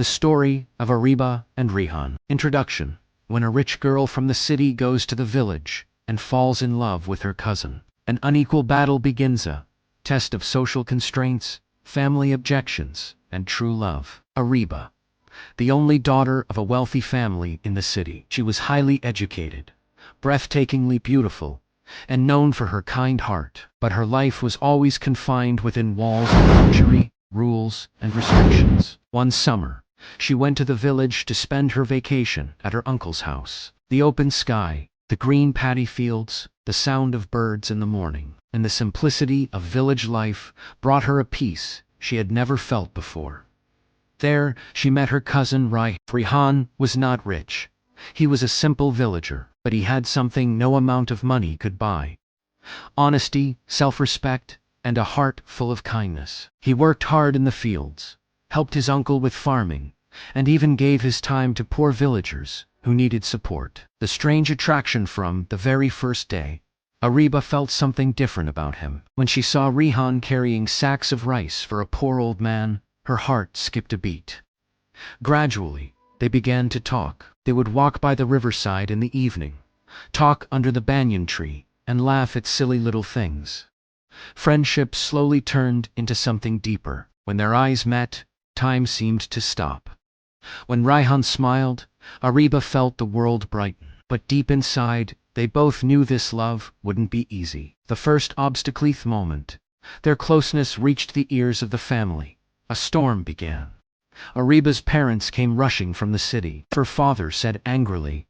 The story of Ariba and Raihan. Introduction. When a rich girl from the city goes to the village and falls in love with her cousin, an unequal battle begins, a test of social constraints, family objections, and true love. Ariba, the only daughter of a wealthy family in the city. She was highly educated, breathtakingly beautiful, and known for her kind heart. But her life was always confined within walls of luxury, rules, and restrictions. One summer, she went to the village to spend her vacation at her uncle's house. The open sky, the green paddy fields, the sound of birds in the morning, and the simplicity of village life brought her a peace she had never felt before. There, she met her cousin Raihan. Raihan was not rich. He was a simple villager, but he had something no amount of money could buy: honesty, self-respect, and a heart full of kindness. He worked hard in the fields, helped his uncle with farming, and even gave his time to poor villagers who needed support. The strange attraction from the very first day, Ariba felt something different about him. When she saw Raihan carrying sacks of rice for a poor old man, her heart skipped a beat. Gradually, they began to talk. They would walk by the riverside in the evening, talk under the banyan tree, and laugh at silly little things. Friendship slowly turned into something deeper. When their eyes met, time seemed to stop. When Raihan smiled, Ariba felt the world brighten. But deep inside, they both knew this love wouldn't be easy. The first obstacle moment, their closeness reached the ears of the family. A storm began. Ariba's parents came rushing from the city. Her father said angrily,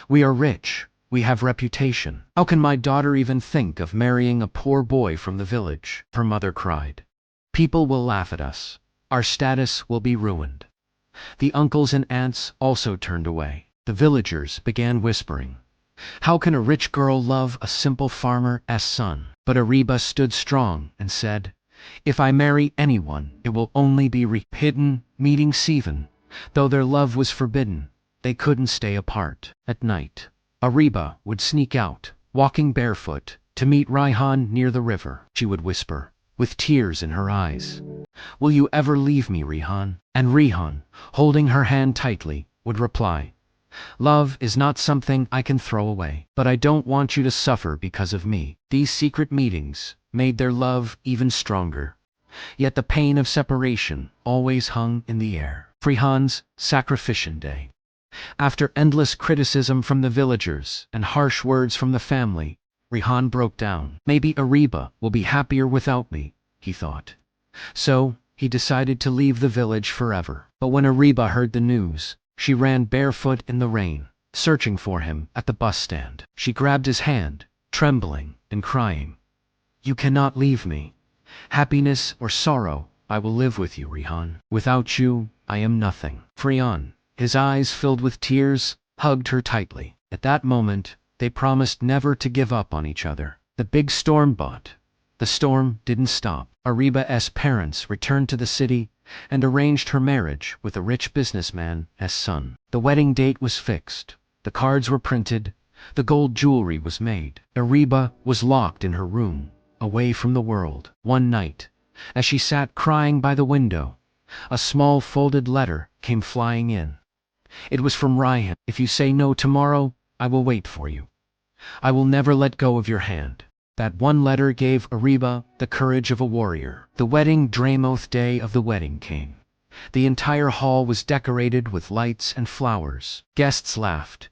"We are rich. We have reputation. How can my daughter even think of marrying a poor boy from the village?" Her mother cried, "People will laugh at us. Our status will be ruined." The uncles and aunts also turned away. The villagers began whispering, "How can a rich girl love a simple farmer's son?" But Ariba stood strong and said, "If I marry anyone, it will only be hidden." Meeting Sivan, though their love was forbidden, they couldn't stay apart. At night, Ariba would sneak out, walking barefoot, to meet Raihan near the river. She would whisper, with tears in her eyes, "Will you ever leave me, Raihan?" And Raihan, holding her hand tightly, would reply, "Love is not something I can throw away, but I don't want you to suffer because of me." These secret meetings made their love even stronger. Yet the pain of separation always hung in the air. Raihan's sacrificial day. After endless criticism from the villagers and harsh words from the family, Raihan broke down. "Maybe Ariba will be happier without me," he thought. So, he decided to leave the village forever. But when Ariba heard the news, she ran barefoot in the rain, searching for him at the bus stand. She grabbed his hand, trembling and crying, "You cannot leave me. Happiness or sorrow, I will live with you, Raihan. Without you, I am nothing." Raihan, his eyes filled with tears, hugged her tightly. At that moment, they promised never to give up on each other. The big storm but the storm didn't stop. Ariba's parents returned to the city and arranged her marriage with a rich businessman's son. The wedding date was fixed, the cards were printed, the gold jewelry was made. Ariba was locked in her room, away from the world. One night, as she sat crying by the window, a small folded letter came flying in. It was from Raihan. "If you say no tomorrow, I will wait for you. I will never let go of your hand." That one letter gave Ariba the courage of a warrior. The wedding day of the wedding came. The entire hall was decorated with lights and flowers. Guests laughed.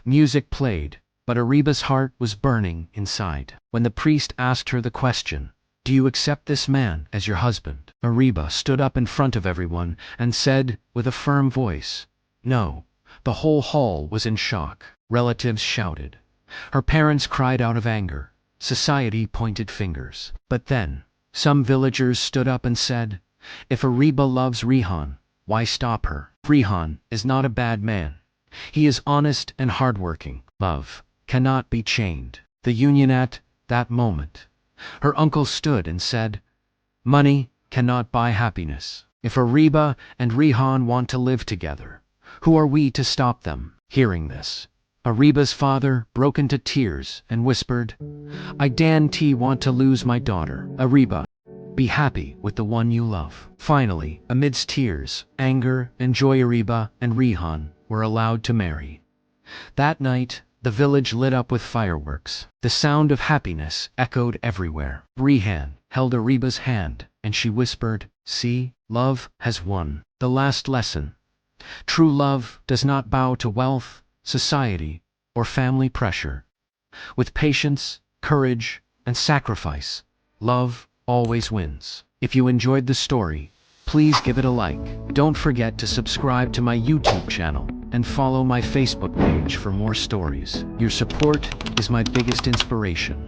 Music played, but Ariba's heart was burning inside. When the priest asked her the question, "Do you accept this man as your husband?" Ariba stood up in front of everyone and said, with a firm voice, "No." The whole hall was in shock. Relatives shouted. Her parents cried out of anger. Society pointed fingers. But then, some villagers stood up and said, "If Ariba loves Raihan, why stop her? Raihan is not a bad man. He is honest and hardworking. Love cannot be chained." The union. At that moment, her uncle stood and said, "Money cannot buy happiness. If Ariba and Raihan want to live together, who are we to stop them?" Hearing this, Ariba's father broke into tears and whispered, "I don't want to lose my daughter." Ariba, Be happy with the one you love. Finally, amidst tears, anger, and joy, Ariba and Raihan were allowed to marry. That night, the village lit up with fireworks. The sound of happiness echoed everywhere. Raihan held Ariba's hand, and she whispered, "See, love has won." The last lesson: true love does not bow to wealth, society, or family pressure. With patience, courage, and sacrifice, love always wins. If you enjoyed the story, please give it a like. Don't forget to subscribe to my YouTube channel and follow my Facebook page for more stories. Your support is my biggest inspiration.